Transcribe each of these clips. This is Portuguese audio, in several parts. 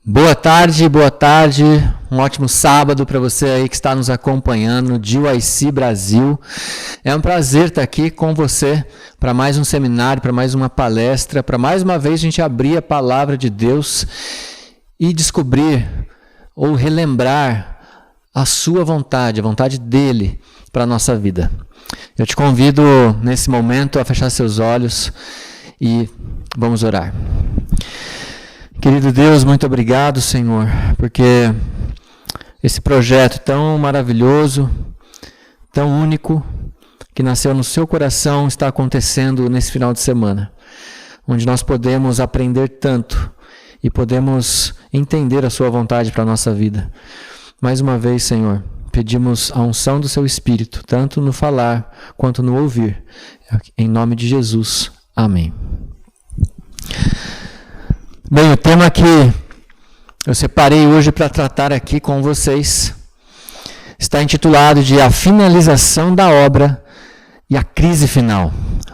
Boa tarde. Um ótimo sábado para você aí que está nos acompanhando no GYC Brasil. É um prazer estar aqui com você para mais um seminário, para mais uma palestra, para mais uma vez a gente abrir a palavra de Deus e descobrir ou relembrar a sua vontade, a vontade dele para a nossa vida. Eu te convido nesse momento a fechar seus olhos e vamos orar. Querido Deus, muito obrigado, Senhor, porque esse projeto tão maravilhoso, tão único, que nasceu no seu coração, está acontecendo nesse final de semana, onde nós podemos aprender tanto e podemos entender a sua vontade para a nossa vida. Mais uma vez, Senhor, pedimos a unção do seu Espírito, tanto no falar quanto no ouvir. Em nome de Jesus. Amém. Bem, o tema que eu separei hoje para tratar aqui com vocês está intitulado de A Finalização da Obra e a Crise Final.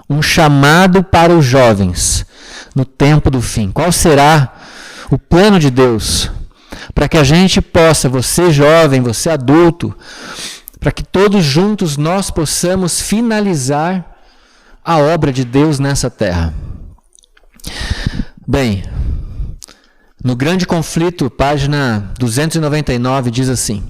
Um chamado para os jovens no tempo do fim. Qual será o plano de Deus para que a gente possa, você jovem, você adulto, para que todos juntos nós possamos finalizar a obra de Deus nessa terra? Bem, no Grande Conflito, página 299, diz assim: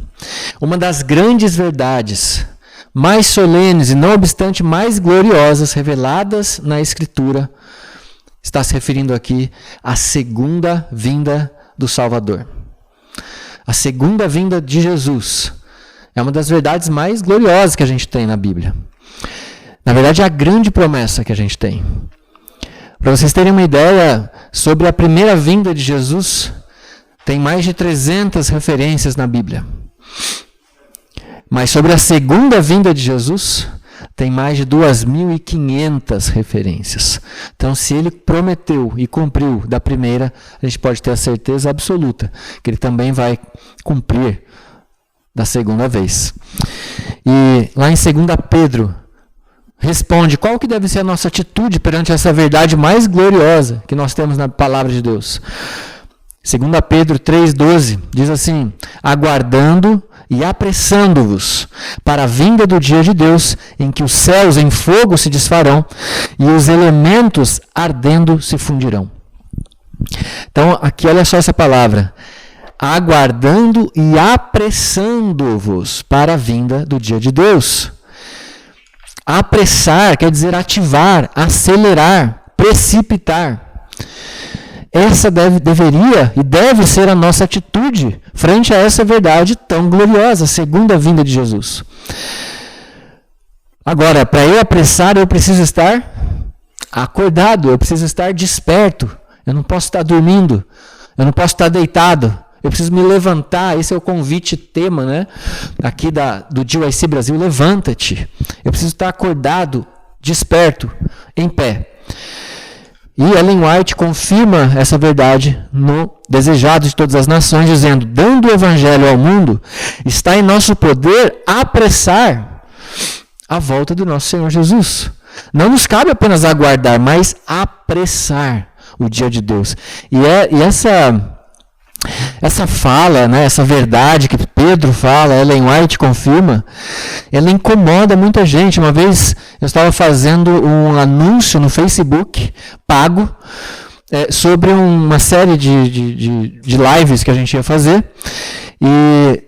uma das grandes verdades mais solenes e, não obstante, mais gloriosas reveladas na Escritura está se referindo aqui à segunda vinda do Salvador. A segunda vinda de Jesus é uma das verdades mais gloriosas que a gente tem na Bíblia. Na verdade, é a grande promessa que a gente tem. Para vocês terem uma ideia sobre a primeira vinda de Jesus, tem mais de 300 referências na Bíblia. Mas sobre a segunda vinda de Jesus, tem mais de 2.500 referências. Então, se ele prometeu e cumpriu da primeira, a gente pode ter a certeza absoluta que ele também vai cumprir da segunda vez. E lá em 2 Pedro, responde qual que deve ser a nossa atitude perante essa verdade mais gloriosa que nós temos na palavra de Deus. 2 Pedro 3,12 diz assim: aguardando e apressando-vos para a vinda do dia de Deus, em que os céus em fogo se desfarão e os elementos ardendo se fundirão. Então, aqui olha só essa palavra: aguardando e apressando-vos para a vinda do dia de Deus. Apressar quer dizer ativar, acelerar, precipitar. Essa deveria e deve ser a nossa atitude frente a essa verdade tão gloriosa, a segunda vinda de Jesus. Agora, para eu apressar, eu preciso estar acordado, eu preciso estar desperto. Eu não posso estar dormindo, eu não posso estar deitado. Eu preciso me levantar. Esse é o convite tema, né? Aqui do GYC Brasil, levanta-te. Eu preciso estar acordado, desperto, em pé. E Ellen White confirma essa verdade no Desejado de Todas as Nações, dizendo: dando o evangelho ao mundo, está em nosso poder apressar a volta do nosso Senhor Jesus. Não nos cabe apenas aguardar, mas apressar o dia de Deus. E essa fala, né, essa verdade que Pedro fala, Ellen White confirma, ela incomoda muita gente. Uma vez eu estava fazendo um anúncio no Facebook, pago, sobre uma série de lives que a gente ia fazer. E,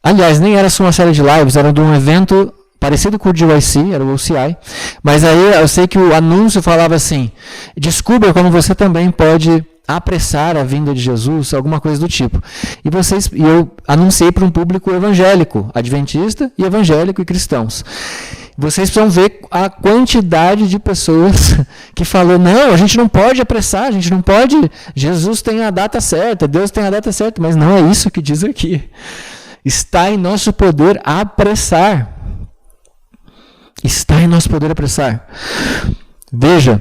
aliás, nem era só uma série de lives, era de um evento parecido com o GYC, era o OCI. Mas aí eu sei que o anúncio falava assim: descubra como você também pode apressar a vinda de Jesus, alguma coisa do tipo. E eu anunciei para um público evangélico, adventista e evangélico e cristãos. Vocês precisam ver a quantidade de pessoas que falou: não, a gente não pode apressar, a gente não pode, Jesus tem a data certa, Deus tem a data certa, mas não é isso que diz aqui. Está em nosso poder apressar. Está em nosso poder apressar. Veja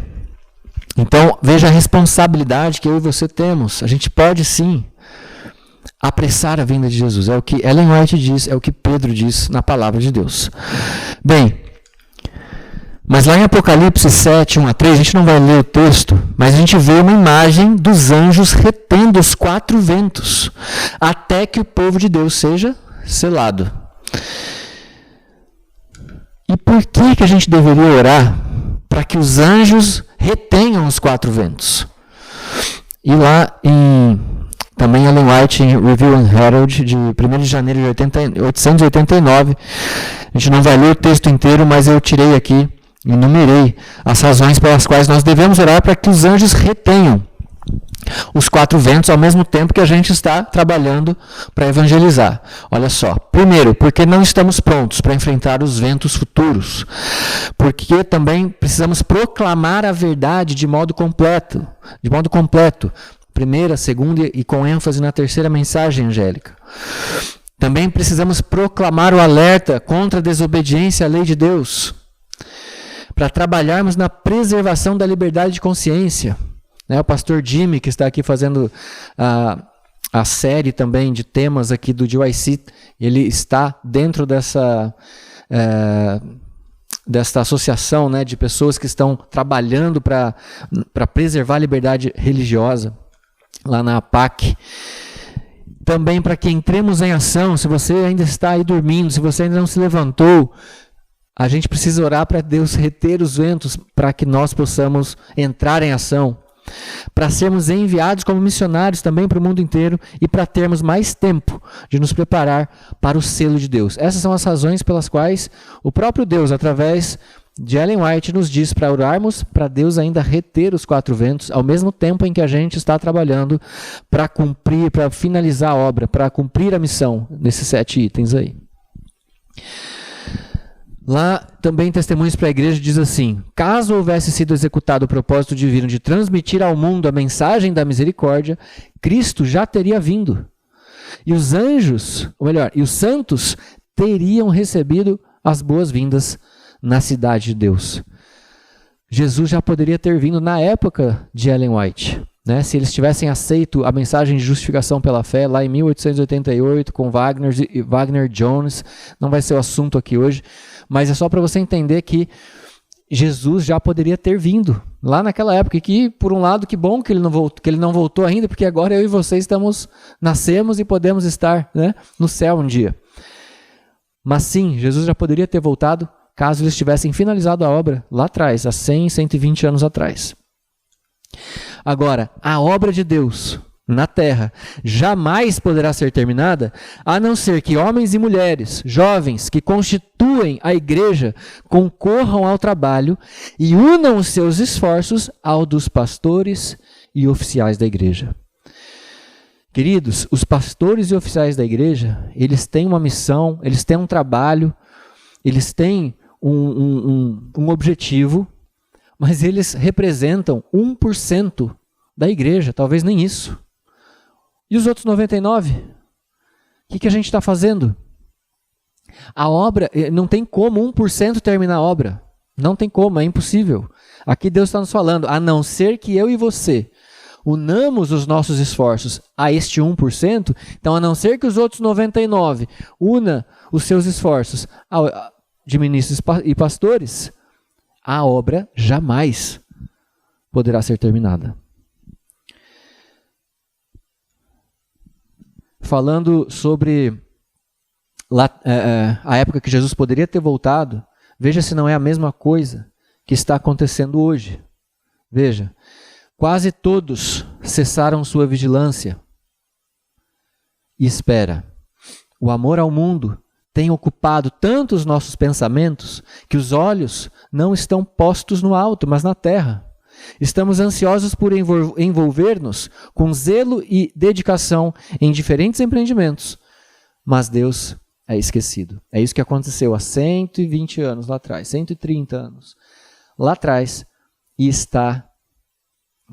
a responsabilidade que eu e você temos. A gente pode sim apressar a vinda de Jesus. É o que Ellen White diz, é o que Pedro diz na palavra de Deus. Bem, Mas lá em Apocalipse 7, 1 a 3, a gente não vai ler o texto, mas a gente vê uma imagem dos anjos retendo os 4 ventos, até que o povo de Deus seja selado. E por que a gente deveria orar para que os anjos retenham os 4 ventos? E lá também Ellen White, em Review and Herald, de 1 de janeiro de 1889, a gente não vai ler o texto inteiro, mas eu tirei aqui, enumerei as razões pelas quais nós devemos orar para que os anjos retenham os 4 ventos ao mesmo tempo que a gente está trabalhando para evangelizar. Olha só. Primeiro, porque não estamos prontos para enfrentar os ventos futuros. Porque também precisamos proclamar a verdade de modo completo. Primeira, segunda e com ênfase na terceira mensagem angélica. Também precisamos proclamar o alerta contra a desobediência à lei de Deus, para trabalharmos na preservação da liberdade de consciência. O pastor Jimmy, que está aqui fazendo a série também de temas aqui do GYC, ele está dentro dessa associação, né, de pessoas que estão trabalhando para preservar a liberdade religiosa, lá na APAC. Também para que entremos em ação. Se você ainda está aí dormindo, se você ainda não se levantou, a gente precisa orar para Deus reter os ventos, para que nós possamos entrar em ação, para sermos enviados como missionários também para o mundo inteiro e para termos mais tempo de nos preparar para o selo de Deus. Essas são as razões pelas quais o próprio Deus, através de Ellen White, nos diz para orarmos para Deus ainda reter os 4 ventos, ao mesmo tempo em que a gente está trabalhando para cumprir, para finalizar a obra, para cumprir a missão, nesses 7 itens aí. Lá também Testemunhos para a Igreja diz assim: caso houvesse sido executado o propósito divino de transmitir ao mundo a mensagem da misericórdia, Cristo já teria vindo. E os anjos, ou melhor, e os santos teriam recebido as boas-vindas na cidade de Deus. Jesus já poderia ter vindo na época de Ellen White, né? Se eles tivessem aceito a mensagem de justificação pela fé, lá em 1888, com Wagner Jones, não vai ser o assunto aqui hoje, mas é só para você entender que Jesus já poderia ter vindo lá naquela época, e que, por um lado, que bom que ele não voltou ainda, porque agora eu e você nascemos e podemos estar, né, no céu um dia. Mas sim, Jesus já poderia ter voltado caso eles tivessem finalizado a obra lá atrás, há 100, 120 anos atrás. Agora, a obra de Deus na terra jamais poderá ser terminada, a não ser que homens e mulheres, jovens, que constituem a igreja, concorram ao trabalho e unam os seus esforços ao dos pastores e oficiais da igreja. Queridos, os pastores e oficiais da igreja, eles têm uma missão, eles têm um trabalho, eles têm um objetivo, mas eles representam 1% da igreja, talvez nem isso. E os outros 99%? O que a gente está fazendo? A obra, não tem como 1% terminar a obra. Não tem como, é impossível. Aqui Deus está nos falando, a não ser que eu e você unamos os nossos esforços a este 1%, então a não ser que os outros 99% una os seus esforços de ministros e pastores, a obra jamais poderá ser terminada. Falando sobre a época que Jesus poderia ter voltado, veja se não é a mesma coisa que está acontecendo hoje. Veja, quase todos cessaram sua vigilância e espera. O amor ao mundo tem ocupado tanto os nossos pensamentos que os olhos não estão postos no alto, mas na terra. Estamos ansiosos por envolver-nos com zelo e dedicação em diferentes empreendimentos, mas Deus é esquecido. É isso que aconteceu há 120 anos lá atrás, 130 anos lá atrás, e está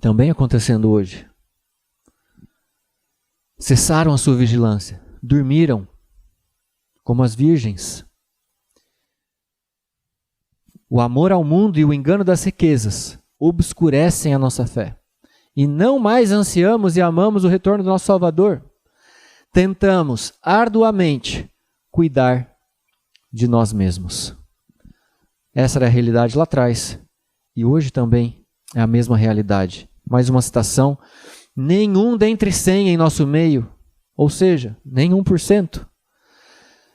também acontecendo hoje. Cessaram a sua vigilância, dormiram como as virgens. O amor ao mundo e o engano das riquezas obscurecem a nossa fé. E não mais ansiamos e amamos o retorno do nosso Salvador. Tentamos arduamente cuidar de nós mesmos. Essa era a realidade lá atrás. E hoje também é a mesma realidade. Mais uma citação. Nenhum dentre 100 em nosso meio, ou seja, nem 1%,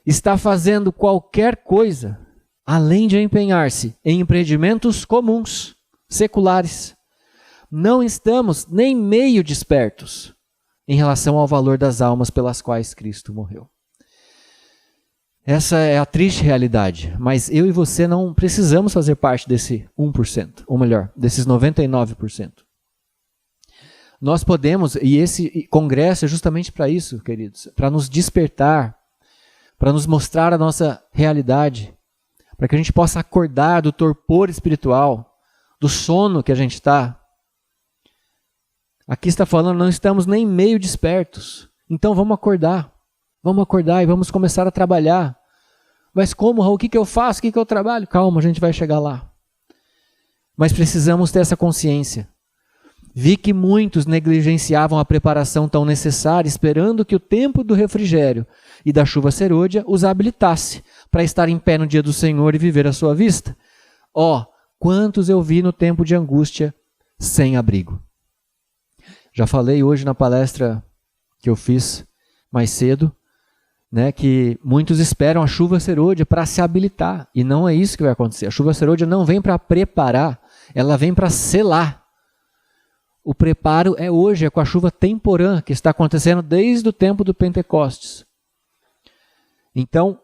está fazendo qualquer coisa além de empenhar-se em empreendimentos comuns, seculares. Não estamos nem meio despertos em relação ao valor das almas pelas quais Cristo morreu. Essa é a triste realidade, mas eu e você não precisamos fazer parte desse 1%, ou melhor, desses 99%. Nós podemos, e esse congresso é justamente para isso, queridos, para nos despertar, para nos mostrar a nossa realidade, para que a gente possa acordar do torpor espiritual, do sono que a gente está. Aqui está falando, não estamos nem meio despertos. Então vamos acordar e vamos começar a trabalhar. Mas como, Raul, o que eu faço, o que eu trabalho? Calma, a gente vai chegar lá. Mas precisamos ter essa consciência. Vi que muitos negligenciavam a preparação tão necessária, esperando que o tempo do refrigério e da chuva serôdia os habilitasse para estar em pé no dia do Senhor e viver à sua vista. Ó, quantos eu vi no tempo de angústia sem abrigo. Já falei hoje na palestra que eu fiz mais cedo, né, que muitos esperam a chuva serôdia para se habilitar, e não é isso que vai acontecer. A chuva serôdia não vem para preparar, ela vem para selar. O preparo é hoje, é com a chuva temporã, que está acontecendo desde o tempo do Pentecostes. Então,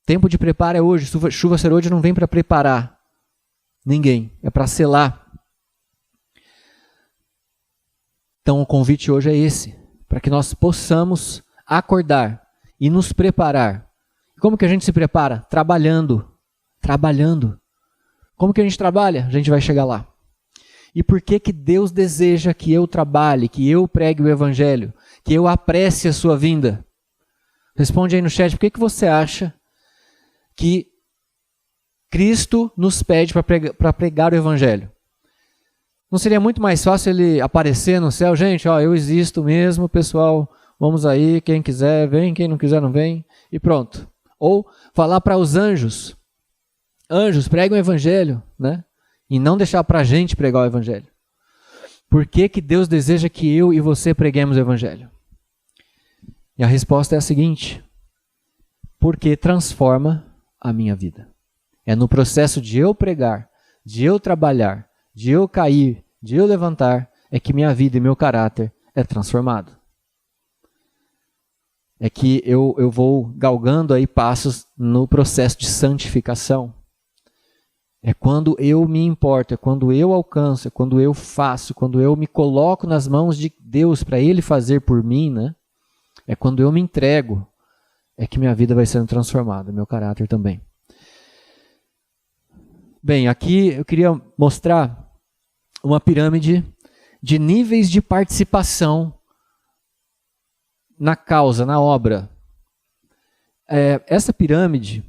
tempo de preparo é hoje, chuva serôdia não vem para preparar ninguém, é para selar. Então o convite hoje é esse, para que nós possamos acordar e nos preparar. Como que a gente se prepara? Trabalhando. Como que a gente trabalha? A gente vai chegar lá. E por que que Deus deseja que eu trabalhe, que eu pregue o Evangelho, que eu apresse a sua vinda? Responde aí no chat, por que que você acha que Cristo nos pede para pregar o Evangelho? Não seria muito mais fácil ele aparecer no céu? Gente, ó, eu existo mesmo, pessoal, vamos aí, quem quiser vem, quem não quiser não vem, e pronto. Ou falar para os anjos, preguem o Evangelho, né? E não deixar para a gente pregar o Evangelho. Por que que Deus deseja que eu e você preguemos o Evangelho? E a resposta é a seguinte: porque transforma a minha vida. É no processo de eu pregar, de eu trabalhar, de eu cair, de eu levantar, é que minha vida e meu caráter é transformado. É que eu vou galgando aí passos no processo de santificação. É quando eu me importo, é quando eu alcanço, é quando eu faço, quando eu me coloco nas mãos de Deus para Ele fazer por mim, né? É quando eu me entrego, é que minha vida vai sendo transformada, meu caráter também. Bem, aqui eu queria mostrar uma pirâmide de níveis de participação na causa, na obra. Essa pirâmide,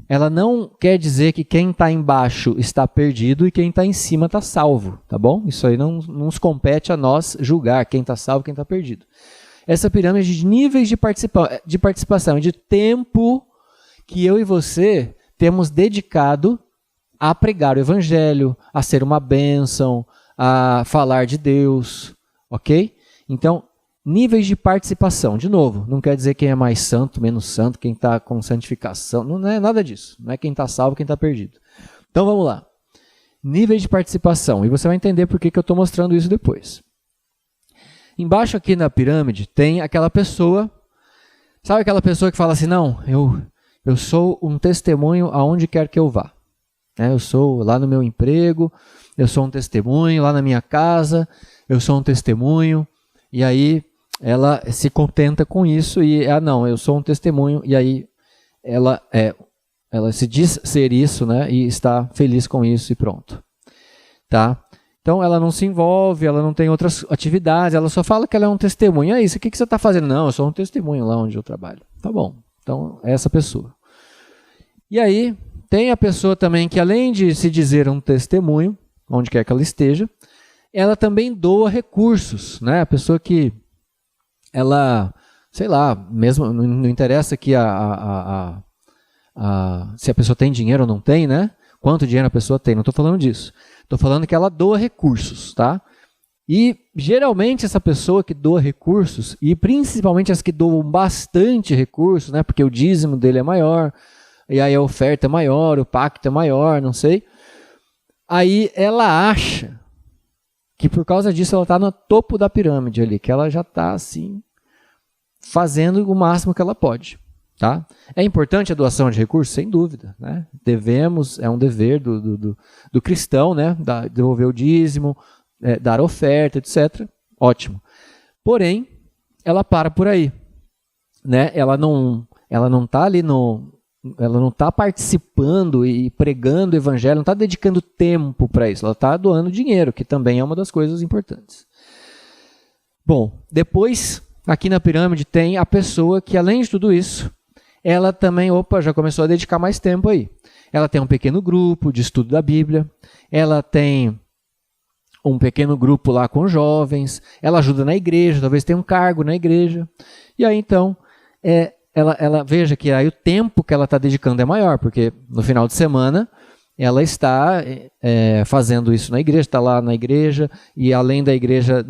ela não quer dizer que quem está embaixo está perdido e quem está em cima está salvo, tá bom? Isso aí não nos compete a nós julgar quem está salvo e quem está perdido. Essa pirâmide de níveis de participação, de tempo que eu e você temos dedicado a pregar o Evangelho, a ser uma bênção, a falar de Deus, ok? Então, níveis de participação, de novo, não quer dizer quem é mais santo, menos santo, quem está com santificação, não é nada disso, não é quem está salvo, quem está perdido. Então vamos lá, níveis de participação, e você vai entender por que eu estou mostrando isso depois. Embaixo aqui na pirâmide tem aquela pessoa, sabe aquela pessoa que fala assim, não, eu sou um testemunho aonde quer que eu vá. Eu sou lá no meu emprego, eu sou um testemunho lá na minha casa, eu sou um testemunho, e aí ela se contenta com isso e, não, eu sou um testemunho, e aí ela se diz ser isso, né, e está feliz com isso e pronto. Tá? Então ela não se envolve, ela não tem outras atividades, ela só fala que ela é um testemunho. É isso, o que você está fazendo? Não, eu sou um testemunho lá onde eu trabalho. Tá bom, então é essa pessoa. E aí tem a pessoa também que, além de se dizer um testemunho, onde quer que ela esteja, ela também doa recursos, né? A pessoa que ela, sei lá, mesmo não interessa que a se a pessoa tem dinheiro ou não tem, né? Quanto dinheiro a pessoa tem, não estou falando disso. Estou falando que ela doa recursos, tá? E geralmente essa pessoa que doa recursos, e principalmente as que doam bastante recursos, né? Porque o dízimo dele é maior, e aí a oferta é maior, o pacto é maior, não sei. Aí ela acha que por causa disso ela está no topo da pirâmide ali, que ela já está assim, fazendo o máximo que ela pode. Tá? É importante a doação de recursos? Sem dúvida. Né? Devemos, é um dever do cristão, né? Devolver o dízimo, dar oferta, etc. Ótimo. Porém, ela para por aí. Né? Ela não está ali ela não está participando e pregando o evangelho, não está dedicando tempo para isso, ela está doando dinheiro, que também é uma das coisas importantes. Bom, depois, aqui na pirâmide tem a pessoa que, além de tudo isso, ela também, já começou a dedicar mais tempo aí. Ela tem um pequeno grupo de estudo da Bíblia, ela tem um pequeno grupo lá com jovens, ela ajuda na igreja, talvez tenha um cargo na igreja. E aí, então, ela veja que aí o tempo que ela está dedicando é maior, porque no final de semana ela está fazendo isso na igreja, está lá na igreja, e além da igreja,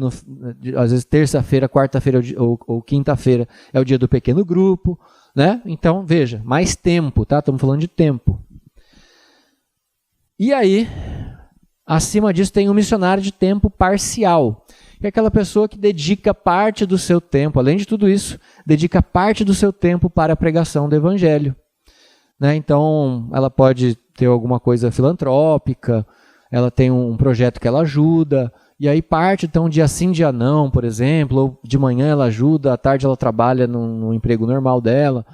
às vezes terça-feira, quarta-feira ou quinta-feira é o dia do pequeno grupo, né? Então, veja, mais tempo, tá? Estamos falando de tempo. E aí, acima disso, tem um missionário de tempo parcial, que é aquela pessoa que dedica parte do seu tempo, além de tudo isso, dedica parte do seu tempo para a pregação do evangelho. Né? Então, ela pode ter alguma coisa filantrópica, ela tem um projeto que ela ajuda, e aí parte, então, dia sim, dia não, por exemplo, ou de manhã ela ajuda, à tarde ela trabalha no emprego normal dela.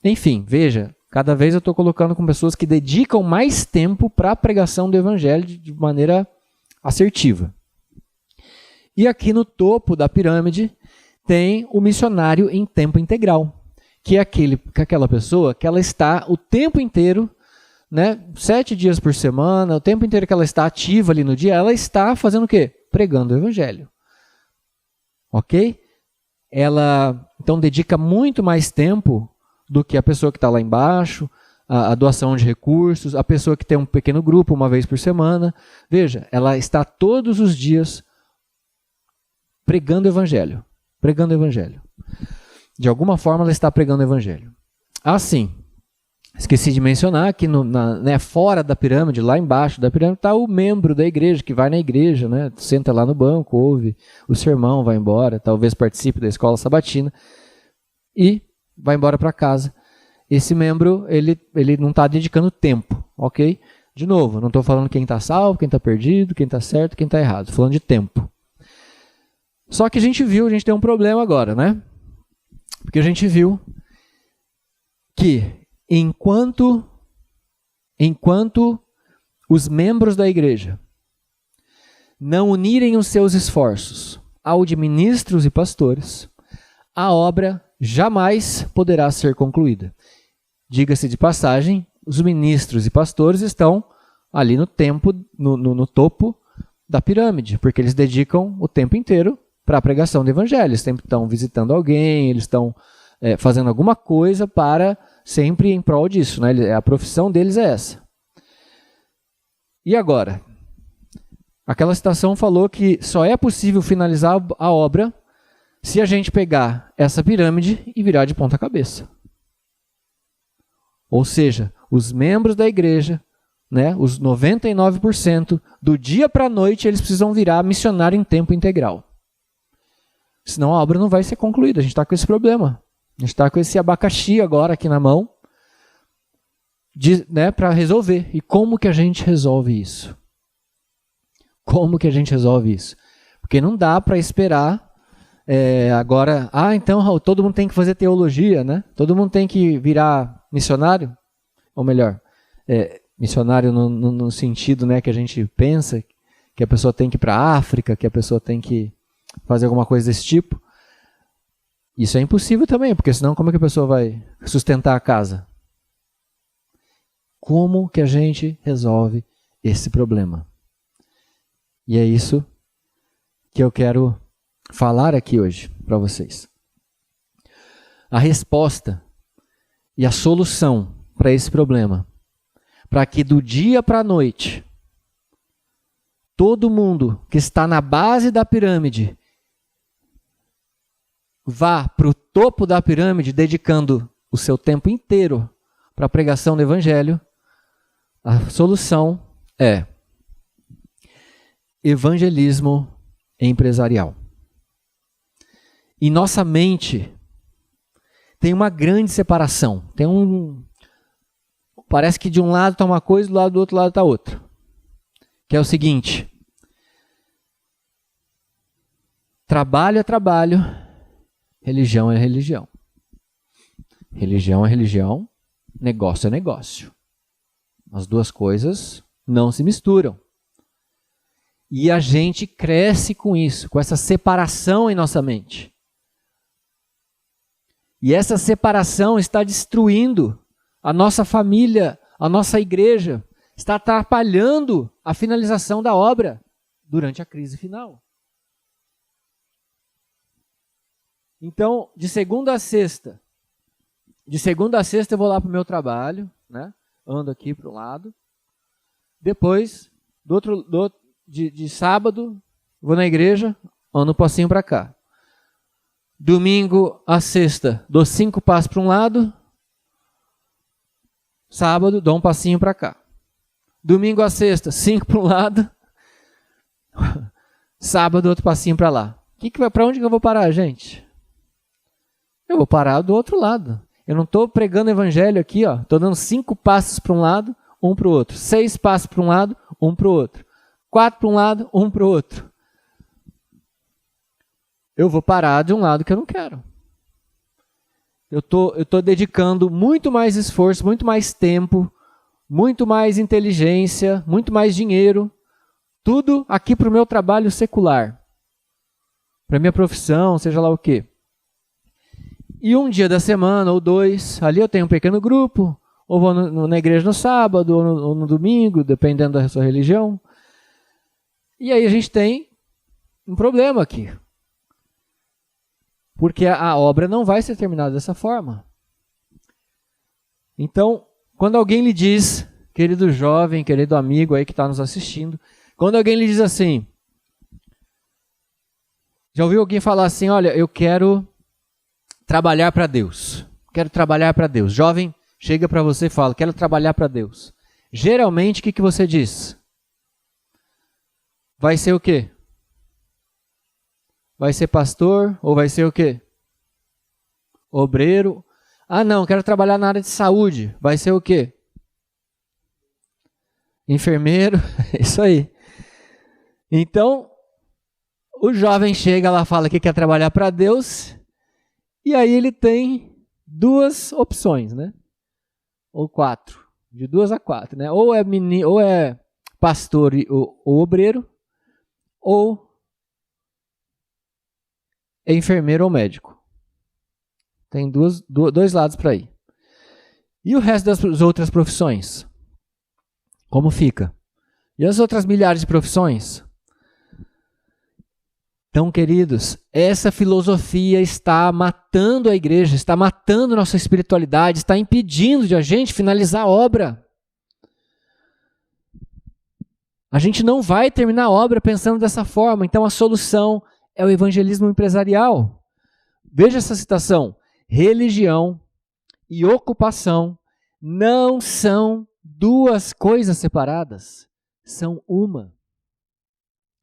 Enfim, veja, cada vez eu estou colocando com pessoas que dedicam mais tempo para a pregação do evangelho de maneira assertiva. E aqui no topo da pirâmide tem o missionário em tempo integral, que é aquela pessoa que ela está o tempo inteiro, né, 7 dias por semana, o tempo inteiro que ela está ativa ali no dia, ela está fazendo o quê? Pregando o evangelho. Ok? Ela, então, dedica muito mais tempo do que a pessoa que está lá embaixo, a doação de recursos, a pessoa que tem um pequeno grupo uma vez por semana. Veja, ela está todos os dias pregando o evangelho. Pregando o evangelho. De alguma forma ela está pregando o evangelho. Assim, esqueci de mencionar que fora da pirâmide, lá embaixo da pirâmide, está o membro da igreja, que vai na igreja, né? Senta lá no banco, ouve o sermão, vai embora, talvez participe da escola sabatina e vai embora para casa. Esse membro, ele não está dedicando tempo, ok? De novo, não estou falando quem está salvo, quem está perdido, quem está certo, quem está errado. Estou falando de tempo. Só que a gente tem um problema agora, né? Porque a gente viu que enquanto os membros da igreja não unirem os seus esforços ao de ministros e pastores, a obra jamais poderá ser concluída. Diga-se de passagem, os ministros e pastores estão ali no topo da pirâmide, porque eles dedicam o tempo inteiro para a pregação do evangelho. Eles sempre estão visitando alguém, eles estão fazendo alguma coisa para sempre em prol disso. Né? A profissão deles é essa. E agora? Aquela citação falou que só é possível finalizar a obra se a gente pegar essa pirâmide e virar de ponta cabeça. Ou seja, os membros da igreja, né, os 99%, do dia para a noite, eles precisam virar missionário em tempo integral. Senão a obra não vai ser concluída. A gente está com esse problema. A gente está com esse abacaxi agora aqui na mão, né, para resolver. E como que a gente resolve isso? Como que a gente resolve isso? Porque não dá para esperar agora... então, Raul, todo mundo tem que fazer teologia, né? Todo mundo tem que virar missionário? Ou melhor, missionário no sentido, né, que a gente pensa, que a pessoa tem que ir para a África, que a pessoa tem que fazer alguma coisa desse tipo. Isso é impossível também, porque senão como é que a pessoa vai sustentar a casa? Como que a gente resolve esse problema? E é isso que eu quero falar aqui hoje para vocês. A resposta e a solução para esse problema. Para que do dia para a noite, todo mundo que está na base da pirâmide vá para o topo da pirâmide, dedicando o seu tempo inteiro para a pregação do Evangelho, a solução é evangelismo empresarial. E nossa mente tem uma grande separação. Parece que de um lado está uma coisa, do outro lado está outra. Que é o seguinte: trabalho é trabalho, religião é religião. Religião é religião, negócio é negócio. As duas coisas não se misturam. E a gente cresce com isso, com essa separação em nossa mente. E essa separação está destruindo a nossa família, a nossa igreja, está atrapalhando a finalização da obra durante a crise final. Então, de segunda a sexta eu vou lá para o meu trabalho, né? Ando aqui para um lado. Depois, de sábado, vou na igreja, ando um passinho para cá. Domingo a sexta, dou 5 passos para um lado. Sábado, dou um passinho para cá. Domingo a sexta, 5 para um lado. Sábado, outro passinho para lá. Para onde que eu vou parar, gente? Eu vou parar do outro lado. Eu não estou pregando evangelho aqui, ó. Estou dando 5 passos para um lado, um para o outro. 6 passos para um lado, um para o outro. 4 para um lado, um para o outro. Eu vou parar de um lado que eu não quero. Eu tô dedicando muito mais esforço, muito mais tempo, muito mais inteligência, muito mais dinheiro, tudo aqui para o meu trabalho secular, para a minha profissão, seja lá o quê. E um dia da semana, ou 2, ali eu tenho um pequeno grupo, ou vou na igreja no sábado, ou no domingo, dependendo da sua religião. E aí a gente tem um problema aqui. Porque a obra não vai ser terminada dessa forma. Então, quando alguém lhe diz, querido jovem, querido amigo aí que está nos assistindo, quando alguém lhe diz assim, já ouviu alguém falar assim, olha, eu quero trabalhar para Deus. Quero trabalhar para Deus. Jovem, chega para você e fala, quero trabalhar para Deus. Geralmente, o que você diz? Vai ser o quê? Vai ser pastor ou vai ser o quê? Obreiro. Ah, não, quero trabalhar na área de saúde. Vai ser o quê? Enfermeiro. Isso aí. Então, o jovem chega lá, fala que quer trabalhar para Deus, e aí ele tem 2 opções, né? Ou 4. De 2 a 4, né? Ou é pastor ou obreiro, ou é enfermeiro ou médico. Tem dois lados para ir. E o resto das outras profissões? Como fica? E as outras milhares de profissões? Então, queridos, essa filosofia está matando a igreja, está matando nossa espiritualidade, está impedindo de a gente finalizar a obra. A gente não vai terminar a obra pensando dessa forma. Então, a solução é o evangelismo empresarial. Veja essa citação. Religião e ocupação não são 2 coisas separadas, são uma.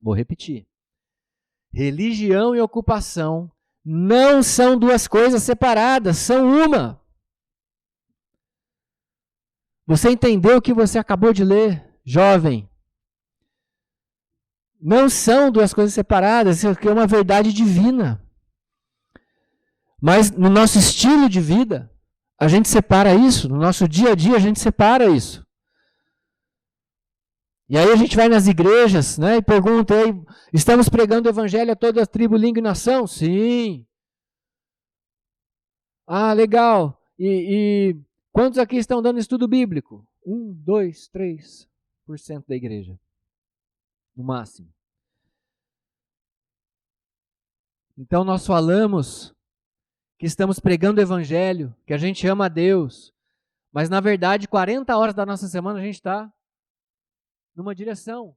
Vou repetir. Religião e ocupação não são 2 coisas separadas, são uma. Você entendeu o que você acabou de ler, jovem? Não são 2 coisas separadas, isso aqui é uma verdade divina. Mas no nosso estilo de vida, a gente separa isso, no nosso dia a dia a gente separa isso. E aí a gente vai nas igrejas, né, e pergunta, estamos pregando o evangelho a toda a tribo, língua e nação? Sim. Ah, legal. E quantos aqui estão dando estudo bíblico? 1, 2, 3% da igreja. No máximo. Então nós falamos que estamos pregando o evangelho, que a gente ama a Deus, Mas, na verdade, 40 horas da nossa semana a gente está numa direção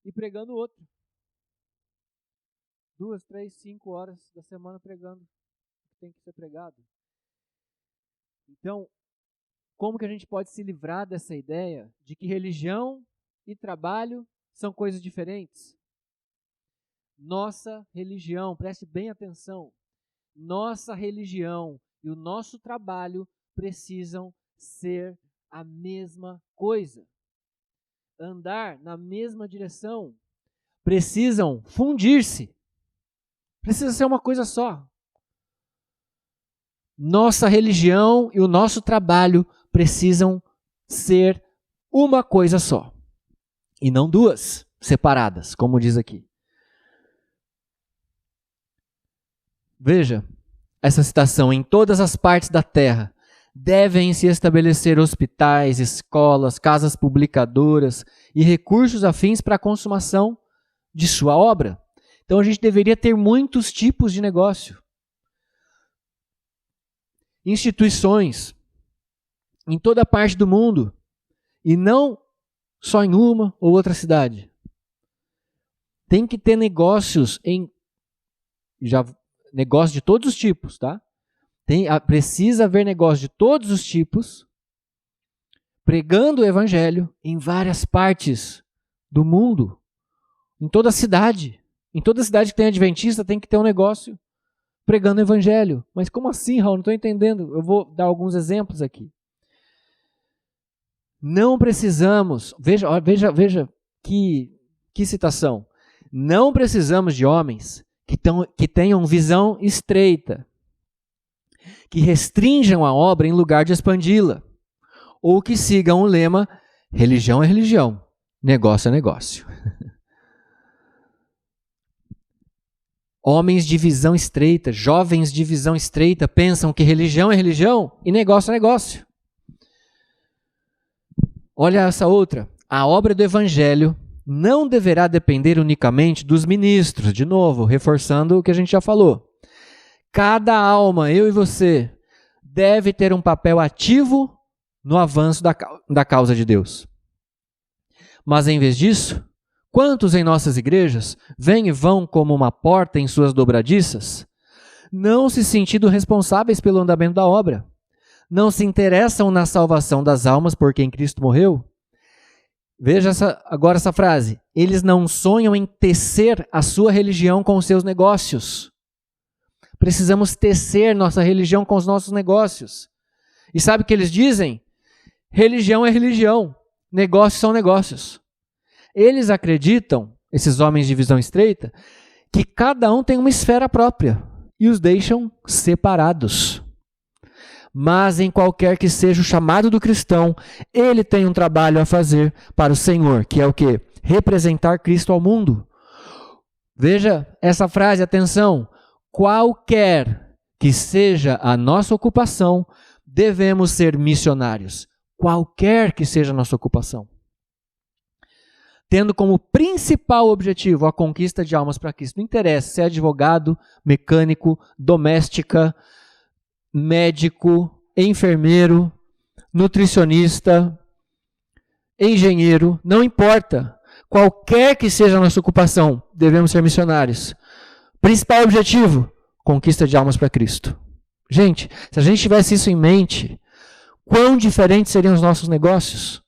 e pregando outra. 2, 3, 5 horas da semana pregando o que tem que ser pregado. Então, como que a gente pode se livrar dessa ideia de que religião e trabalho são coisas diferentes? Nossa religião, preste bem atenção, nossa religião e o nosso trabalho precisam ser a mesma coisa. Andar na mesma direção. Precisam fundir-se. Precisa ser uma coisa só. Nossa religião e o nosso trabalho precisam ser uma coisa só. E não duas separadas, como diz aqui. Veja essa citação: em todas as partes da terra devem se estabelecer hospitais, escolas, casas publicadoras e recursos afins para a consumação de sua obra. Então a gente deveria ter muitos tipos de negócio. Instituições em toda parte do mundo e não só em uma ou outra cidade. Tem que ter negócios negócio de todos os tipos, tá? Precisa haver negócio de todos os tipos, pregando o evangelho em várias partes do mundo, em toda cidade. Em toda cidade que tem adventista tem que ter um negócio pregando o evangelho. Mas como assim, Raul? Não estou entendendo. Eu vou dar alguns exemplos aqui. Não precisamos, veja que citação. Não precisamos de homens que tenham visão estreita, que restringam a obra em lugar de expandi-la, ou que sigam o lema: religião é religião, negócio é negócio. Homens de visão estreita, jovens de visão estreita pensam que religião é religião e negócio é negócio. Olha essa outra. A obra do evangelho não deverá depender unicamente dos ministros. De novo, reforçando o que a gente já falou. Cada alma, eu e você, deve ter um papel ativo no avanço da causa de Deus. Mas em vez disso, quantos em nossas igrejas vêm e vão como uma porta em suas dobradiças, não se sentindo responsáveis pelo andamento da obra? Não se interessam na salvação das almas por quem Cristo morreu? Veja agora essa frase. Eles não sonham em tecer a sua religião com os seus negócios. Precisamos tecer nossa religião com os nossos negócios. E sabe o que eles dizem? Religião é religião, negócios são negócios. Eles acreditam, esses homens de visão estreita, que cada um tem uma esfera própria e os deixam separados. Mas em qualquer que seja o chamado do cristão, ele tem um trabalho a fazer para o Senhor, que é o quê? Representar Cristo ao mundo. Veja essa frase, atenção. Qualquer que seja a nossa ocupação, devemos ser missionários. Qualquer que seja a nossa ocupação. Tendo como principal objetivo a conquista de almas para Cristo. Não interessa se é advogado, mecânico, doméstica, médico, enfermeiro, nutricionista, engenheiro, não importa. Qualquer que seja a nossa ocupação, devemos ser missionários. Principal objetivo, conquista de almas para Cristo. Gente, se a gente tivesse isso em mente, quão diferentes seriam os nossos negócios?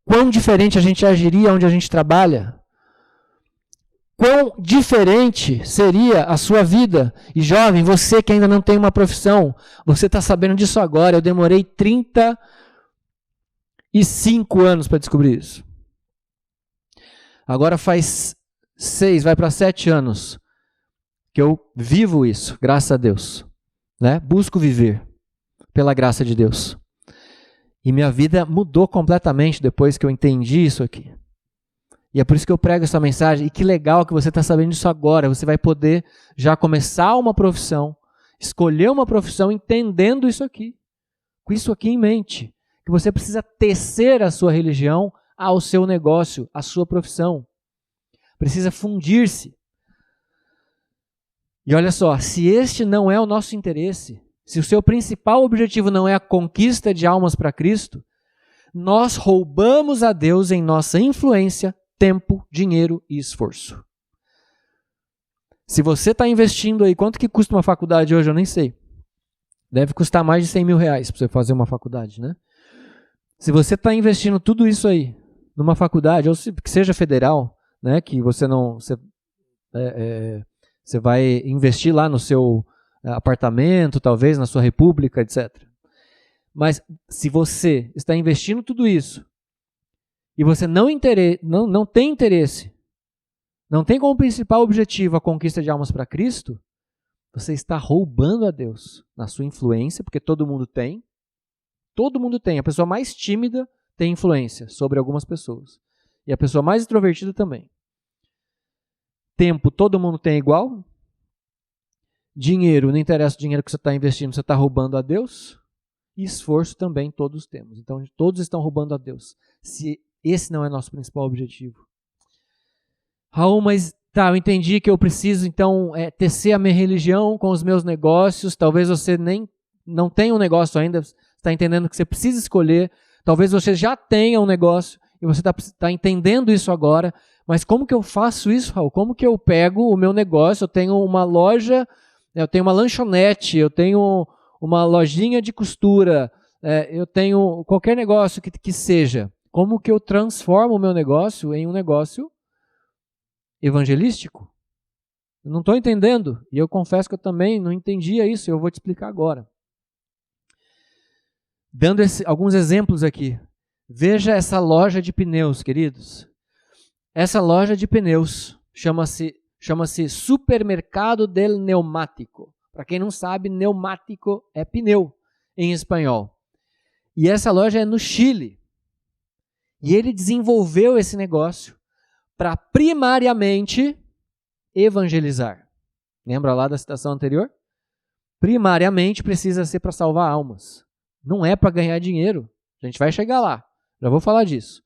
Quão diferente a gente agiria onde a gente trabalha? Quão diferente seria a sua vida? E jovem, você que ainda não tem uma profissão, você está sabendo disso agora. Eu demorei 35 anos para descobrir isso. Agora faz 6, vai para 7 anos que eu vivo isso, graças a Deus. Né? Busco viver pela graça de Deus. E minha vida mudou completamente depois que eu entendi isso aqui. E é por isso que eu prego essa mensagem. E que legal que você está sabendo disso agora. Você vai poder já começar uma profissão, escolher uma profissão entendendo isso aqui. Com isso aqui em mente. Que você precisa tecer a sua religião ao seu negócio, à sua profissão. Precisa fundir-se. E olha só, se este não é o nosso interesse, se o seu principal objetivo não é a conquista de almas para Cristo, nós roubamos a Deus em nossa influência, tempo, dinheiro e esforço. Se você está investindo aí, quanto que custa uma faculdade hoje? Eu nem sei. Deve custar mais de 100 mil reais para você fazer uma faculdade, né? Se você está investindo tudo isso aí numa faculdade, ou que seja federal, né, que você não... Você vai investir lá no seu apartamento, talvez, na sua república, etc. Mas se você está investindo tudo isso e você não tem interesse, não tem como principal objetivo a conquista de almas para Cristo, você está roubando a Deus na sua influência, porque todo mundo tem. Todo mundo tem. A pessoa mais tímida tem influência sobre algumas pessoas. E a pessoa mais extrovertida também. Tempo, todo mundo tem igual. Dinheiro, não interessa o dinheiro que você está investindo, você está roubando a Deus. E esforço também todos temos. Então, todos estão roubando a Deus. Se esse não é nosso principal objetivo. Raul, mas eu entendi que eu preciso, então, tecer a minha religião com os meus negócios. Talvez você nem não tenha um negócio ainda, está entendendo que você precisa escolher. Talvez você já tenha um negócio e você está entendendo isso agora. Mas como que eu faço isso, Raul? Como que eu pego o meu negócio? Eu tenho uma loja, eu tenho uma lanchonete, eu tenho uma lojinha de costura, eu tenho qualquer negócio que seja. Como que eu transformo o meu negócio em um negócio evangelístico? Eu não estou entendendo. E eu confesso que eu também não entendia isso. Eu vou te explicar agora. Dando alguns exemplos aqui. Veja essa loja de pneus, queridos. Essa loja de pneus chama-se Supermercado del Neumático. Para quem não sabe, neumático é pneu em espanhol. E essa loja é no Chile. E ele desenvolveu esse negócio para primariamente evangelizar. Lembra lá da citação anterior? Primariamente precisa ser para salvar almas. Não é para ganhar dinheiro. A gente vai chegar lá. Já vou falar disso.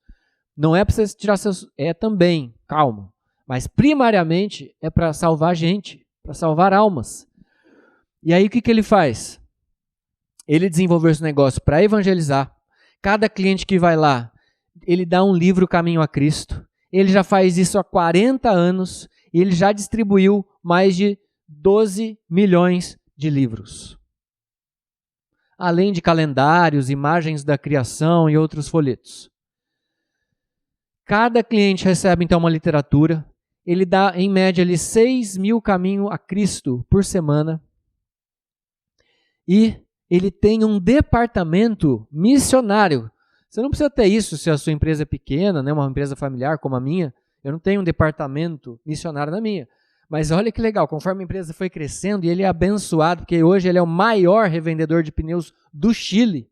Não é para você tirar seus... também, calma. Mas primariamente é para salvar gente, para salvar almas. E aí o que ele faz? Ele desenvolveu esse negócio para evangelizar. Cada cliente que vai lá, ele dá um livro Caminho a Cristo. Ele já faz isso há 40 anos e ele já distribuiu mais de 12 milhões de livros. Além de calendários, imagens da criação e outros folhetos. Cada cliente recebe então uma literatura. Ele dá em média ali 6 mil Caminho a Cristo por semana. E ele tem um departamento missionário. Você não precisa ter isso se a sua empresa é pequena, né, uma empresa familiar como a minha. Eu não tenho um departamento missionário na minha. Mas olha que legal, conforme a empresa foi crescendo e ele é abençoado, porque hoje ele é o maior revendedor de pneus do Chile,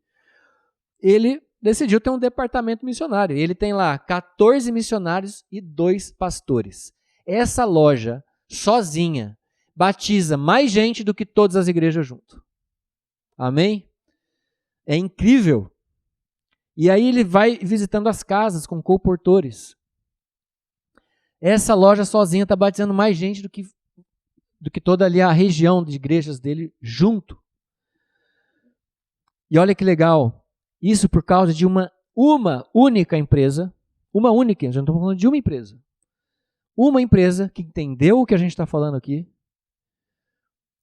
ele decidiu ter um departamento missionário. Ele tem lá 14 missionários e 2 pastores. Essa loja, sozinha, batiza mais gente do que todas as igrejas junto. Amém? É incrível. E aí ele vai visitando as casas com colportores. Essa loja sozinha está batizando mais gente do que toda ali a região de igrejas dele junto. E olha que legal. Isso por causa de uma única empresa. Uma única, já não estou falando de uma empresa. Uma empresa que entendeu o que a gente está falando aqui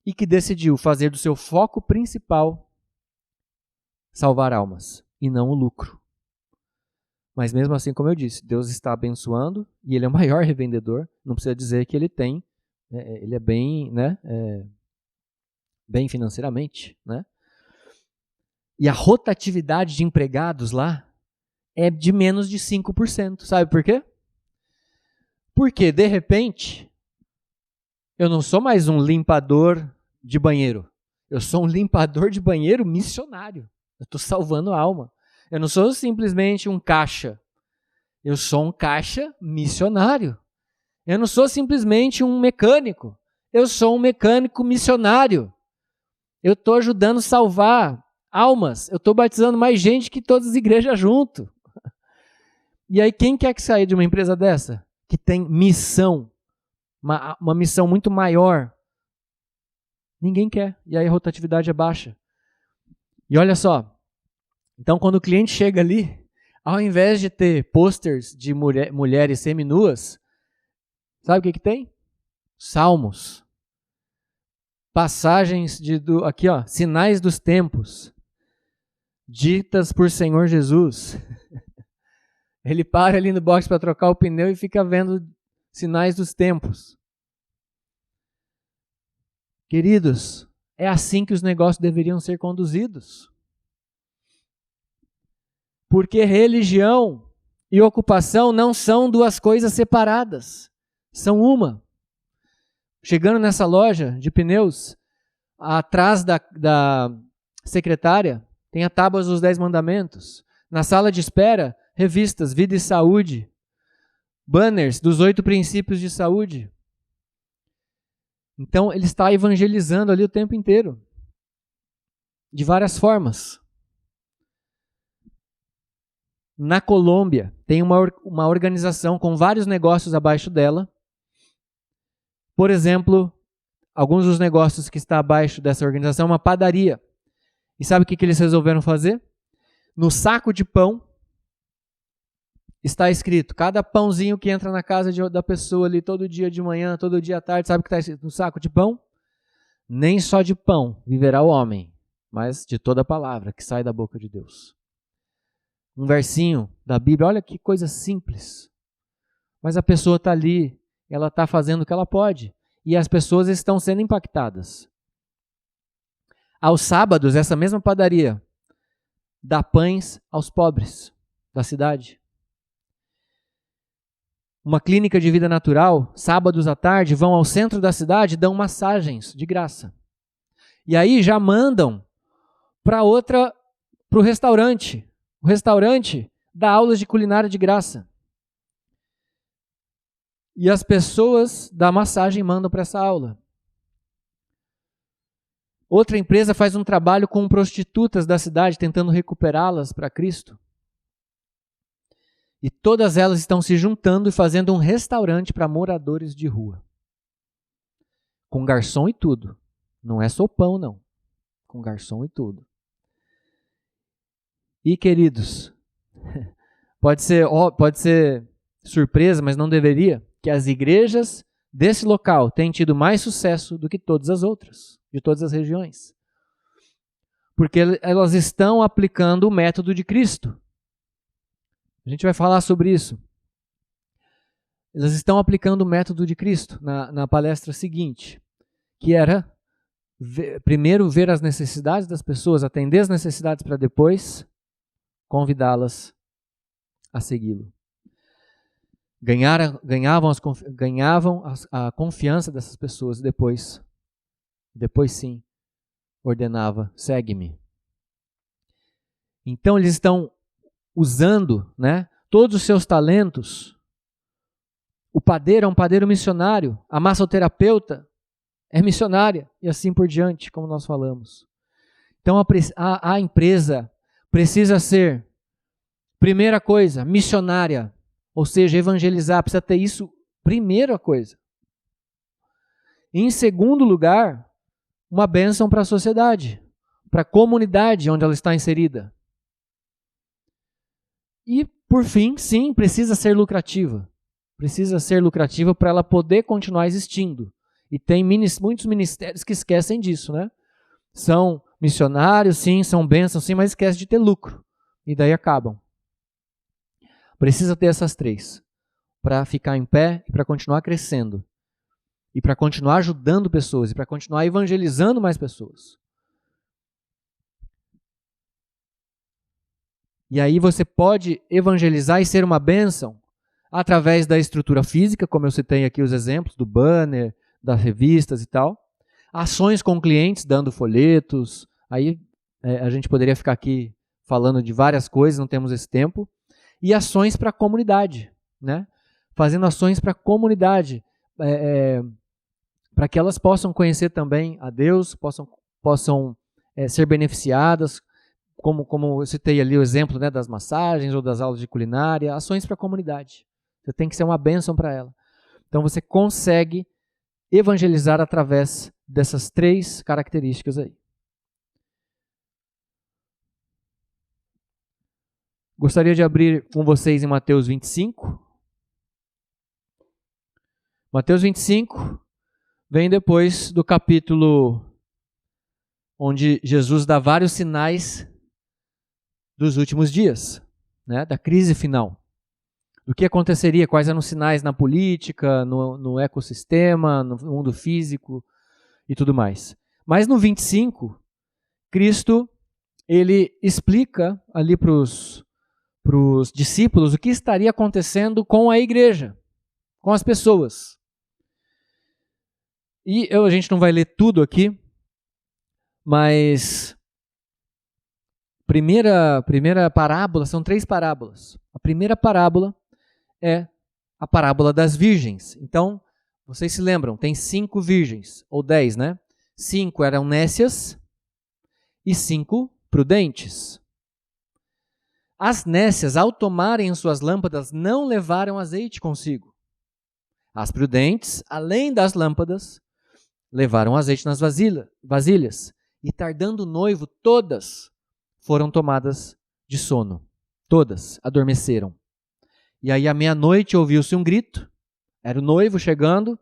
e que decidiu fazer do seu foco principal salvar almas e não o lucro. Mas mesmo assim, como eu disse, Deus está abençoando e ele é o maior revendedor. Não precisa dizer que ele tem, ele é bem, bem financeiramente, né? E a rotatividade de empregados lá é de menos de 5%. Sabe por quê? Porque, de repente, eu não sou mais um limpador de banheiro. Eu sou um limpador de banheiro missionário. Eu estou salvando a alma. Eu não sou simplesmente um caixa. Eu sou um caixa missionário. Eu não sou simplesmente um mecânico. Eu sou um mecânico missionário. Eu estou ajudando a salvar almas. Eu estou batizando mais gente que todas as igrejas junto. E aí, quem quer que saia de uma empresa dessa? Que tem missão. Uma missão muito maior Ninguém quer. E aí a rotatividade é baixa. E olha só. Então, quando o cliente chega ali, ao invés de ter posters de mulheres seminuas, sabe o que tem? Salmos. Passagens aqui, ó, sinais dos tempos, ditas por Senhor Jesus. Ele para ali no box para trocar o pneu e fica vendo sinais dos tempos. Queridos, é assim que os negócios deveriam ser conduzidos. Porque religião e ocupação não são duas coisas separadas, são uma. Chegando nessa loja de pneus, atrás da secretária, tem a tábua dos 10 mandamentos. Na sala de espera, revistas Vida e Saúde, banners dos 8 princípios de saúde. Então, ele está evangelizando ali o tempo inteiro, de várias formas. Na Colômbia, tem uma organização com vários negócios abaixo dela. Por exemplo, alguns dos negócios que está abaixo dessa organização é uma padaria. E sabe o que eles resolveram fazer? No saco de pão está escrito, cada pãozinho que entra na casa da pessoa ali todo dia de manhã, todo dia à tarde, sabe o que está escrito no saco de pão? Nem só de pão viverá o homem, mas de toda a palavra que sai da boca de Deus. Um versinho da Bíblia, olha que coisa simples. Mas a pessoa está ali, ela está fazendo o que ela pode. E as pessoas estão sendo impactadas. Aos sábados, essa mesma padaria dá pães aos pobres da cidade. Uma clínica de vida natural, sábados à tarde, vão ao centro da cidade e dão massagens de graça. E aí já mandam para o restaurante. O restaurante dá aulas de culinária de graça. E as pessoas da massagem mandam para essa aula. Outra empresa faz um trabalho com prostitutas da cidade, tentando recuperá-las para Cristo. E todas elas estão se juntando e fazendo um restaurante para moradores de rua. Com garçom e tudo. Não é sopão, não. Com garçom e tudo. E, queridos, pode ser surpresa, mas não deveria, que as igrejas desse local têm tido mais sucesso do que todas as outras, de todas as regiões. Porque elas estão aplicando o método de Cristo. A gente vai falar sobre isso. Elas estão aplicando o método de Cristo na palestra seguinte, que era primeiro ver as necessidades das pessoas, atender as necessidades para depois convidá-las a segui-lo. Ganhavam a confiança dessas pessoas e depois sim, ordenava, segue-me. Então eles estão usando, né, todos os seus talentos. O padeiro é um padeiro missionário, a massoterapeuta é missionária e assim por diante, como nós falamos. Então a empresa precisa ser, primeira coisa, missionária, ou seja, evangelizar, precisa ter isso, primeira coisa. Em segundo lugar, uma bênção para a sociedade, para a comunidade onde ela está inserida. E, por fim, sim, precisa ser lucrativa. Precisa ser lucrativa para ela poder continuar existindo. E tem muitos ministérios que esquecem disso, né? São missionários, sim, são bênçãos, sim, mas esquecem de ter lucro. E daí acabam. Precisa ter essas três para ficar em pé e para continuar crescendo. E para continuar ajudando pessoas, e para continuar evangelizando mais pessoas. E aí você pode evangelizar e ser uma bênção através da estrutura física, como eu citei aqui os exemplos, do banner, das revistas e tal. Ações com clientes, dando folhetos. Aí a gente poderia ficar aqui falando de várias coisas, não temos esse tempo. E ações para a comunidade, né? Fazendo ações para a comunidade, para que elas possam conhecer também a Deus, possam ser beneficiadas, como eu citei ali o exemplo, né, das massagens ou das aulas de culinária, ações para a comunidade. Você tem que ser uma bênção para ela. Então você consegue evangelizar através dessas 3 características aí. Gostaria de abrir com vocês em Mateus 25. Mateus 25 vem depois do capítulo onde Jesus dá vários sinais dos últimos dias, né, da crise final. Do que aconteceria, quais eram os sinais na política, no ecossistema, no mundo físico e tudo mais. Mas no 25, Cristo ele explica ali para os discípulos o que estaria acontecendo com a igreja, com as pessoas. E a gente não vai ler tudo aqui, mas primeira parábola, são 3 parábolas. A primeira parábola é a parábola das virgens. Então, vocês se lembram, tem 5 virgens, ou 10, né? 5 eram nécias e 5 prudentes. As nécias, ao tomarem suas lâmpadas, não levaram azeite consigo. As prudentes, além das lâmpadas, levaram azeite nas vasilhas. E tardando o noivo, todas foram tomadas de sono. Todas adormeceram. E aí, à meia-noite, ouviu-se um grito. Era o noivo chegando.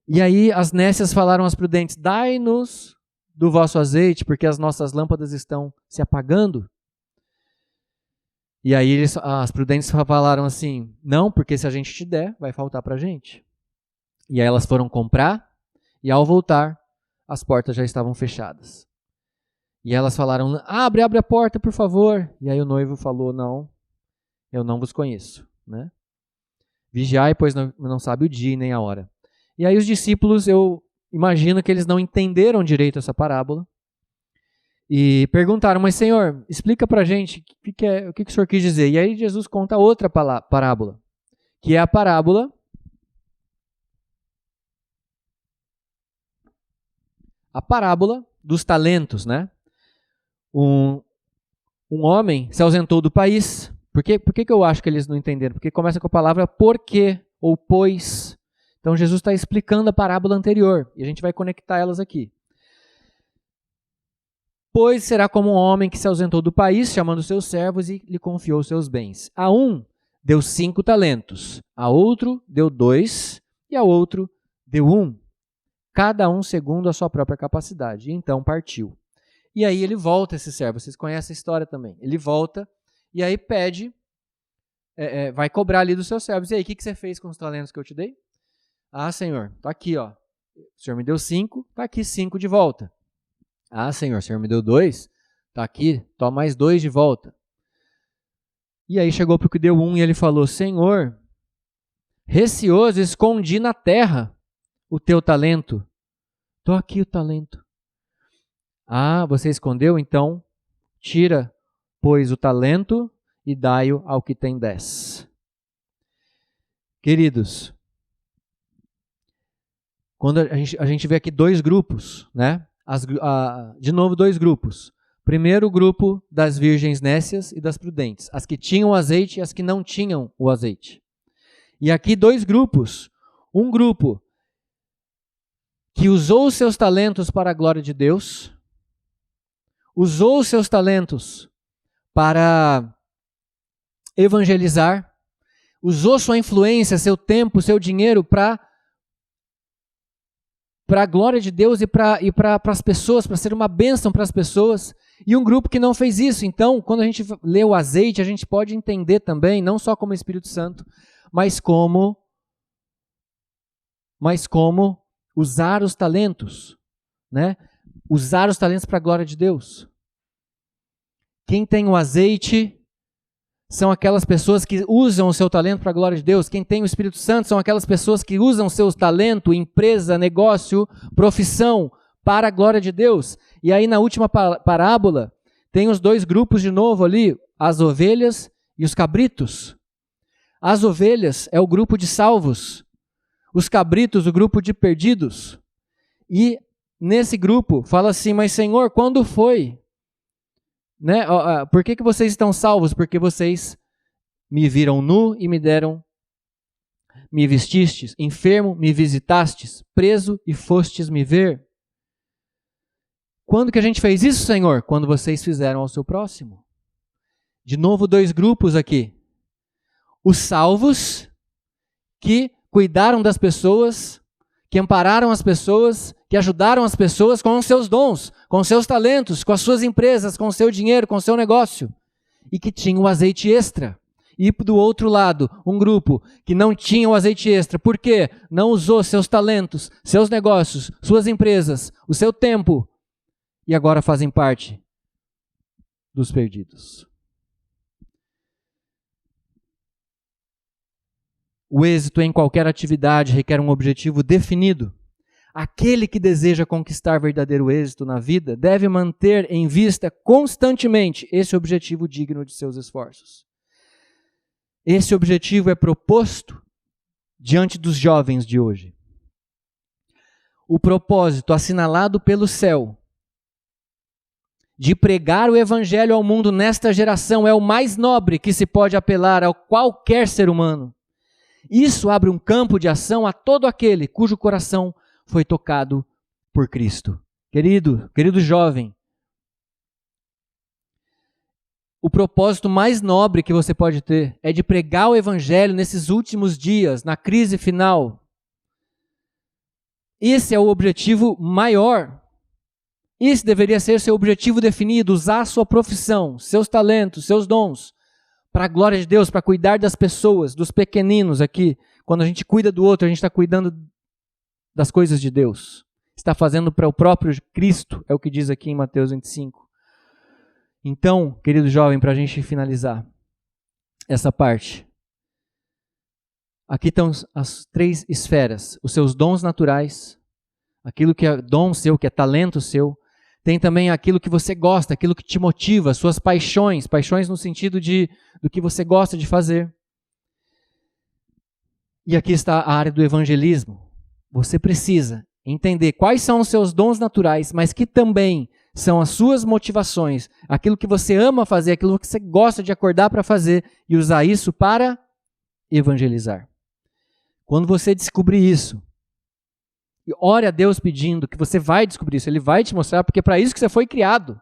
E aí, as nécias falaram às prudentes: dai-nos do vosso azeite, porque as nossas lâmpadas estão se apagando. E aí, as prudentes falaram assim: não, porque se a gente te der, vai faltar para a gente. E aí, elas foram comprar. E ao voltar, as portas já estavam fechadas. E elas falaram: abre a porta, por favor. E aí o noivo falou: não, eu não vos conheço, né? Vigiai, pois não sabe o dia nem a hora. E aí os discípulos, eu imagino que eles não entenderam direito essa parábola. E perguntaram: mas Senhor, explica pra gente o que o Senhor quis dizer. E aí Jesus conta outra parábola, que é a parábola dos talentos, né? Um homem se ausentou do país. Por que eu acho que eles não entenderam? Porque começa com a palavra porque ou pois. Então Jesus está explicando a parábola anterior e a gente vai conectar elas aqui. Pois será como um homem que se ausentou do país, chamando seus servos e lhe confiou seus bens. A um deu 5 talentos, a outro deu 2 e a outro deu 1. Cada um segundo a sua própria capacidade. E então partiu. E aí ele volta, esse servo. Vocês conhecem a história também. Ele volta e aí pede, vai cobrar ali dos seus servos. E aí, o que você fez com os talentos que eu te dei? Ah, Senhor, tá aqui, ó. O Senhor me deu 5, tá aqui 5 de volta. Ah, Senhor, o Senhor me deu 2, tá aqui, toma mais 2 de volta. E aí chegou para o que deu 1 e ele falou: Senhor, receoso, escondi na terra o teu talento. Estou aqui o talento. Ah, você escondeu? Então, tira, pois, o talento e dai-o ao que tem 10. Queridos, quando a gente vê aqui 2 grupos, né? De novo 2 grupos. Primeiro, o grupo das virgens nécias e das prudentes. As que tinham azeite e as que não tinham o azeite. E aqui 2 grupos. Um grupo que usou os seus talentos para a glória de Deus, usou os seus talentos para evangelizar, usou sua influência, seu tempo, seu dinheiro para a glória de Deus e para as pessoas, para ser uma bênção para as pessoas, e um grupo que não fez isso. Então, quando a gente lê o azeite, a gente pode entender também, não só como Espírito Santo, mas como usar os talentos, né? Usar os talentos para a glória de Deus. Quem tem o azeite são aquelas pessoas que usam o seu talento para a glória de Deus. Quem tem o Espírito Santo são aquelas pessoas que usam o seu talento, empresa, negócio, profissão, para a glória de Deus. E aí na última parábola, tem os 2 grupos de novo ali, as ovelhas e os cabritos. As ovelhas é o grupo de salvos, os cabritos, o grupo de perdidos. E nesse grupo fala assim: mas Senhor, quando foi? Né? Por que vocês estão salvos? Porque vocês me viram nu e me deram me vististes, enfermo, me visitastes, preso e fostes me ver. Quando que a gente fez isso, Senhor? Quando vocês fizeram ao seu próximo. De novo, 2 grupos aqui. Os salvos, que cuidaram das pessoas, que ampararam as pessoas, que ajudaram as pessoas com os seus dons, com os seus talentos, com as suas empresas, com o seu dinheiro, com o seu negócio, e que tinham o azeite extra. E do outro lado, um grupo que não tinha o azeite extra. Por quê? Não usou seus talentos, seus negócios, suas empresas, o seu tempo, e agora fazem parte dos perdidos. O êxito em qualquer atividade requer um objetivo definido. Aquele que deseja conquistar verdadeiro êxito na vida deve manter em vista constantemente esse objetivo digno de seus esforços. Esse objetivo é proposto diante dos jovens de hoje. O propósito assinalado pelo céu de pregar o evangelho ao mundo nesta geração é o mais nobre que se pode apelar a qualquer ser humano. Isso abre um campo de ação a todo aquele cujo coração foi tocado por Cristo. Querido jovem, o propósito mais nobre que você pode ter é de pregar o evangelho nesses últimos dias, na crise final. Esse é o objetivo maior. Esse deveria ser seu objetivo definido, usar a sua profissão, seus talentos, seus dons, para a glória de Deus, para cuidar das pessoas, dos pequeninos aqui. Quando a gente cuida do outro, a gente está cuidando das coisas de Deus. Está fazendo para o próprio Cristo, é o que diz aqui em Mateus 25. Então, querido jovem, para a gente finalizar essa parte. Aqui estão as 3 esferas. Os seus dons naturais, aquilo que é dom seu, que é talento seu. Tem também aquilo que você gosta, aquilo que te motiva, suas paixões. Paixões no sentido do que você gosta de fazer. E aqui está a área do evangelismo. Você precisa entender quais são os seus dons naturais, mas que também são as suas motivações, aquilo que você ama fazer, aquilo que você gosta de acordar para fazer e usar isso para evangelizar. Quando você descobrir isso, e ore a Deus pedindo que você vai descobrir isso, Ele vai te mostrar, porque é para isso que você foi criado.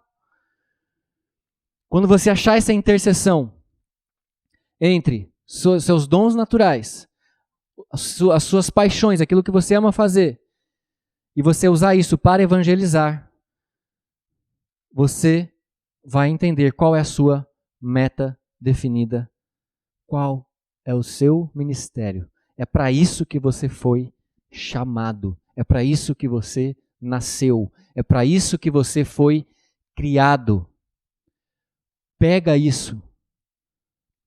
Quando você achar essa interseção entre seus dons naturais, as suas paixões, aquilo que você ama fazer, e você usar isso para evangelizar, você vai entender qual é a sua meta definida, qual é o seu ministério. É para isso que você foi chamado. É para isso que você nasceu. É para isso que você foi criado. Pega isso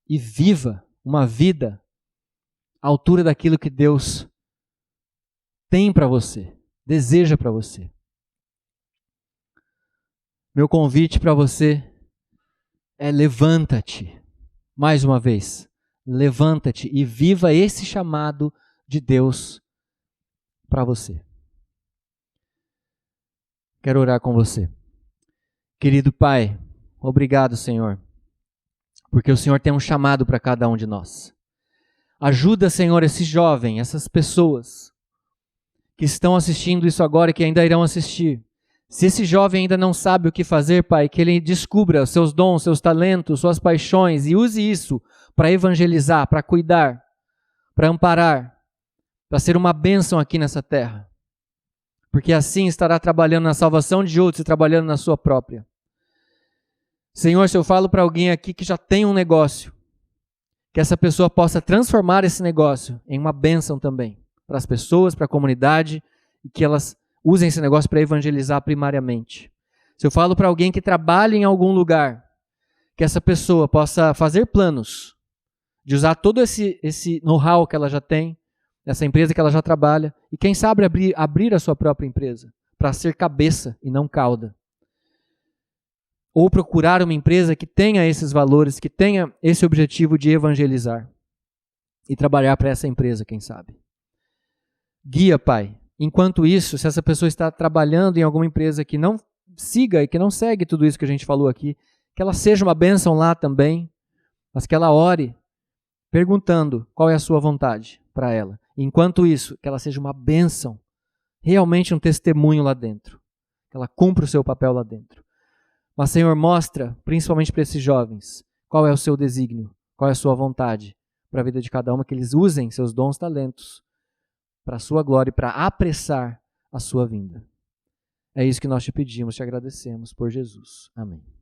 e viva uma vida à altura daquilo que Deus tem para você, deseja para você. Meu convite para você é levanta-te. Mais uma vez, levanta-te e viva esse chamado de Deus para você. Quero orar com você. Querido Pai, obrigado, Senhor, porque o Senhor tem um chamado para cada um de nós. Ajuda, Senhor, esse jovem, essas pessoas que estão assistindo isso agora e que ainda irão assistir. Se esse jovem ainda não sabe o que fazer, Pai, que ele descubra seus dons, seus talentos, suas paixões e use isso para evangelizar, para cuidar, para amparar, para ser uma bênção aqui nessa terra. Porque assim estará trabalhando na salvação de outros e trabalhando na sua própria. Senhor, se eu falo para alguém aqui que já tem um negócio, que essa pessoa possa transformar esse negócio em uma bênção também para as pessoas, para a comunidade, e que elas usem esse negócio para evangelizar primariamente. Se eu falo para alguém que trabalha em algum lugar, que essa pessoa possa fazer planos de usar todo esse know-how que ela já tem, essa empresa que ela já trabalha, e quem sabe abrir a sua própria empresa, para ser cabeça e não cauda. Ou procurar uma empresa que tenha esses valores, que tenha esse objetivo de evangelizar. E trabalhar para essa empresa, quem sabe. Guia, Pai. Enquanto isso, se essa pessoa está trabalhando em alguma empresa que não siga e que não segue tudo isso que a gente falou aqui, que ela seja uma bênção lá também, mas que ela ore perguntando qual é a sua vontade para ela. Enquanto isso, que ela seja uma bênção, realmente um testemunho lá dentro, que ela cumpra o seu papel lá dentro. Mas, Senhor, mostra, principalmente para esses jovens, qual é o seu desígnio, qual é a sua vontade para a vida de cada um, que eles usem seus dons, talentos para a sua glória e para apressar a sua vinda. É isso que nós te pedimos, te agradecemos por Jesus. Amém.